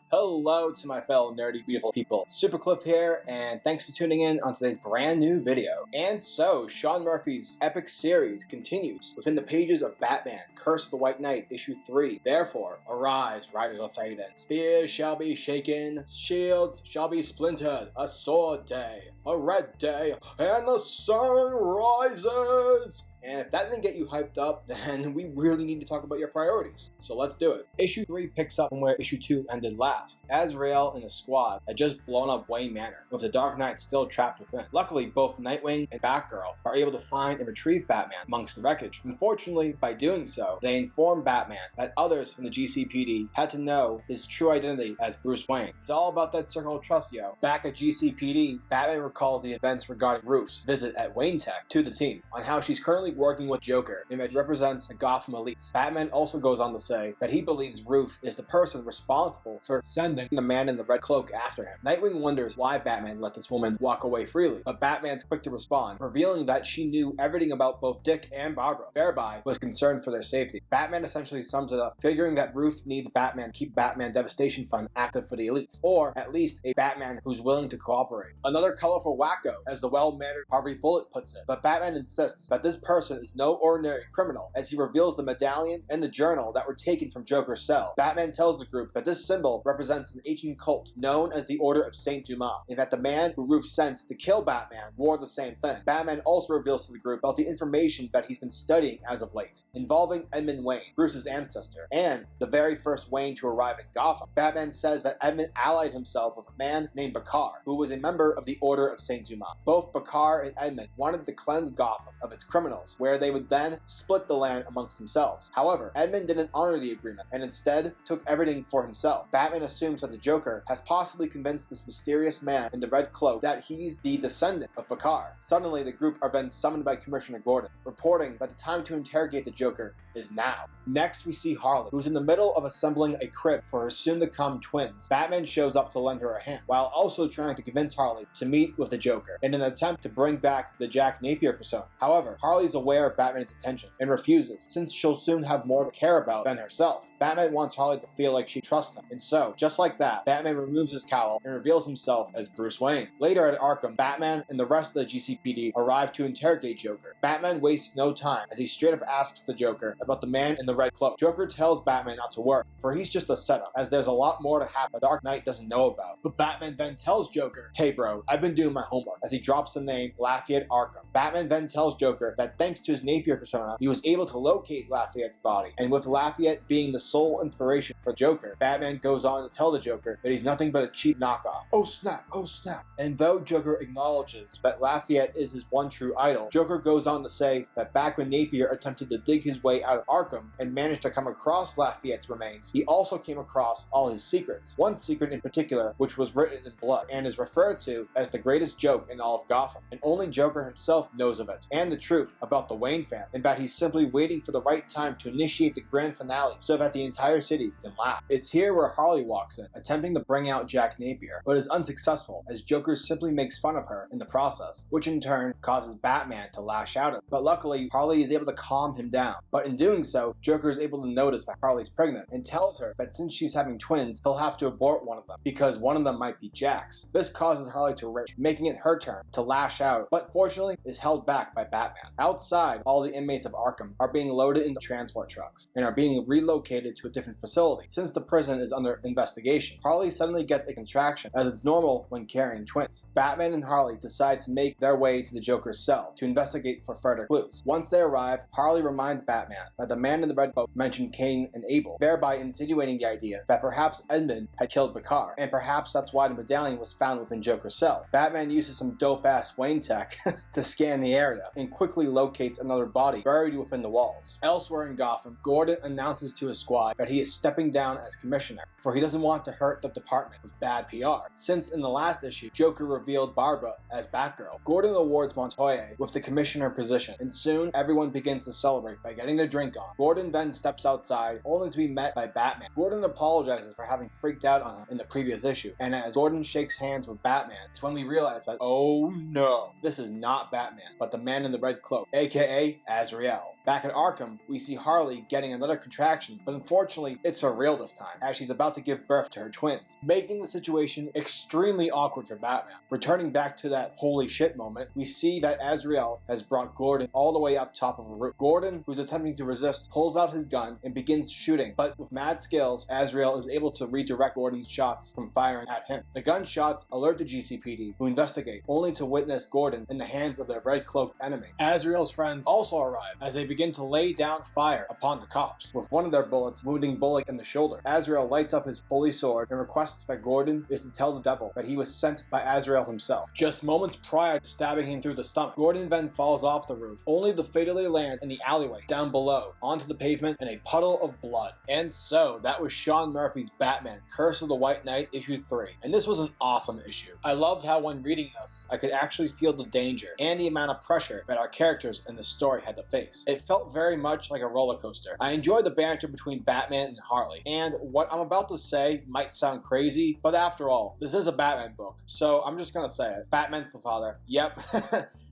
Hello to my fellow nerdy, beautiful people. SuperCliff here, and thanks for tuning in on today's brand new video. And so, Sean Murphy's epic series continues within the pages of Batman, Curse of the White Knight, issue 3. Therefore, arise, riders of Thaden. Spears shall be shaken, shields shall be splintered, a sword day, a red day, and the sun rises! And if that didn't get you hyped up, then we really need to talk about your priorities. So let's do it. Issue 3 picks up from where issue 2 ended last. Azrael and his squad had just blown up Wayne Manor, with the Dark Knight still trapped within. Luckily, both Nightwing and Batgirl are able to find and retrieve Batman amongst the wreckage. Unfortunately, by doing so, they inform Batman that others from the GCPD had to know his true identity as Bruce Wayne. It's all about that circle of trust, yo. Back at GCPD, Batman recalls the events regarding Ruth's visit at Wayne Tech to the team, on how she's currently working with Joker, and that represents the Gotham elites. Batman also goes on to say that he believes Ruth is the person responsible for sending the man in the red cloak after him. Nightwing wonders why Batman let this woman walk away freely, but Batman's quick to respond, revealing that she knew everything about both Dick and Barbara, thereby was concerned for their safety. Batman essentially sums it up, figuring that Ruth needs Batman to keep Batman Devastation Fund active for the elites, or at least a Batman who's willing to cooperate. Another colorful wacko, as the well-mannered Harvey Bullitt puts it, but Batman insists that this person is no ordinary criminal, as he reveals the medallion and the journal that were taken from Joker's cell. Batman tells the group that this symbol represents an ancient cult known as the Order of Saint Dumas, and that the man who Ruth sent to kill Batman wore the same thing. Batman also reveals to the group about the information that he's been studying as of late, involving Edmund Wayne, Bruce's ancestor, and the very first Wayne to arrive in Gotham. Batman says that Edmund allied himself with a man named Bakar, who was a member of the Order of Saint Dumas. Both Bakar and Edmund wanted to cleanse Gotham of its criminals, where they would then split the land amongst themselves. However, Edmund didn't honor the agreement, and instead took everything for himself. Batman assumes that the Joker has possibly convinced this mysterious man in the red cloak that he's the descendant of Bakar. Suddenly, the group are then summoned by Commissioner Gordon, reporting that the time to interrogate the Joker is now. Next, we see Harley, who's in the middle of assembling a crib for her soon-to-come twins. Batman shows up to lend her a hand, while also trying to convince Harley to meet with the Joker in an attempt to bring back the Jack Napier persona. However, Harley's aware of Batman's intentions and refuses, since she'll soon have more to care about than herself. Batman wants Harley to feel like she trusts him, and so, just like that, Batman removes his cowl and reveals himself as Bruce Wayne. Later at Arkham, Batman and the rest of the GCPD arrive to interrogate Joker. Batman wastes no time, as he straight up asks the Joker about the man in the red cloak. Joker tells Batman not to worry, for he's just a setup, as there's a lot more to happen the Dark Knight doesn't know about. But Batman then tells Joker, "Hey bro, I've been doing my homework," as he drops the name Lafayette Arkham. Batman then tells Joker that thanks to his Napier persona, he was able to locate Lafayette's body, and with Lafayette being the sole inspiration for Joker, Batman goes on to tell the Joker that he's nothing but a cheap knockoff. Oh snap, oh snap. And though Joker acknowledges that Lafayette is his one true idol, Joker goes on to say that back when Napier attempted to dig his way out of Arkham and managed to come across Lafayette's remains, he also came across all his secrets. One secret in particular, which was written in blood, and is referred to as the greatest joke in all of Gotham, and only Joker himself knows of it, and the truth about the Wayne family, and that he's simply waiting for the right time to initiate the grand finale so that the entire city can laugh. It's here where Harley walks in, attempting to bring out Jack Napier, but is unsuccessful, as Joker simply makes fun of her in the process, which in turn causes Batman to lash out at him. But luckily, Harley is able to calm him down, but in doing so, Joker is able to notice that Harley's pregnant, and tells her that since she's having twins, he'll have to abort one of them, because one of them might be Jack's. This causes Harley to rage, making it her turn to lash out, but fortunately is held back by Batman. Outside, all the inmates of Arkham are being loaded into transport trucks, and are being relocated to a different facility, since the prison is under investigation. Harley suddenly gets a contraction, as it's normal when carrying twins. Batman and Harley decide to make their way to the Joker's cell to investigate for further clues. Once they arrive, Harley reminds Batman that the man in the red coat mentioned Cain and Abel, thereby insinuating the idea that perhaps Edmund had killed Bakar, and perhaps that's why the medallion was found within Joker's cell. Batman uses some dope-ass Wayne tech to scan the area, and quickly locates another body buried within the walls. Elsewhere in Gotham, Gordon announces to his squad that he is stepping down as commissioner, for he doesn't want to hurt the department with bad PR. Since in the last issue, Joker revealed Barbara as Batgirl, Gordon awards Montoya with the commissioner position, and soon everyone begins to celebrate by getting their drink on. Gordon then steps outside, only to be met by Batman. Gordon apologizes for having freaked out on him in the previous issue, and as Gordon shakes hands with Batman, it's when we realize that, oh no, this is not Batman, but the man in the red cloak, aka Azrael. Back at Arkham, we see Harley getting another contraction, but unfortunately, it's for real this time, as she's about to give birth to her twins, making the situation extremely awkward for Batman. Returning back to that holy shit moment, we see that Azrael has brought Gordon all the way up top of a roof. Gordon, who's attempting to resist, pulls out his gun and begins shooting, but with mad skills, Azrael is able to redirect Gordon's shots from firing at him. The gunshots alert the GCPD, who investigate, only to witness Gordon in the hands of their red-cloaked enemy. Azrael's friends also arrive, as they begin to lay down fire upon the cops, with one of their bullets wounding Bullock in the shoulder. Azrael lights up his holy sword and requests that Gordon is to tell the devil that he was sent by Azrael himself. Just moments prior to stabbing him through the stomach, Gordon then falls off the roof, only to fatally land in the alleyway down below, onto the pavement in a puddle of blood. And so, that was Sean Murphy's Batman, Curse of the White Knight, issue 3. And this was an awesome issue. I loved how when reading this, I could actually feel the danger and the amount of pressure that our characters in the story had to face. It felt very much like a roller coaster. I enjoyed the banter between Batman and Harley, and what I'm about to say might sound crazy, but after all, this is a Batman book, so I'm just gonna say it. Batman's the father. Yep.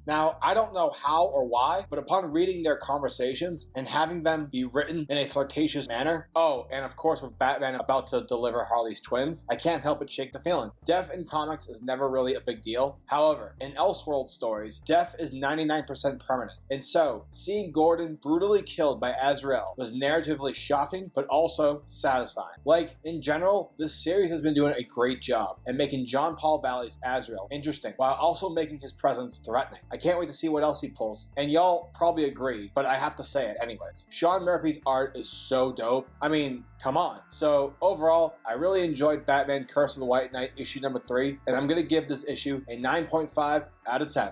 Now, I don't know how or why, but upon reading their conversations and having them be written in a flirtatious manner, oh, and of course with Batman about to deliver Harley's twins, I can't help but shake the feeling. Death in comics is never really a big deal. However, in Elseworld stories, death is 99% permanent. And so, seeing Gordon brutally killed by Azrael was narratively shocking, but also satisfying. Like, in general, this series has been doing a great job at making John Paul Valley's Azrael interesting, while also making his presence threatening. I can't wait to see what else he pulls, and y'all probably agree, but I have to say it anyways. Sean Murphy's art is so dope. I mean, come on. So overall, I really enjoyed Batman Curse of the White Knight issue number 3, and I'm gonna give this issue a 9.5 out of 10.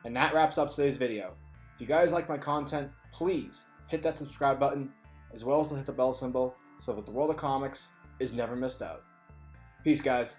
And that wraps up today's video. If you guys like my content, please hit that subscribe button, as well as hit the bell symbol, so that the world of comics is never missed out. Peace, guys.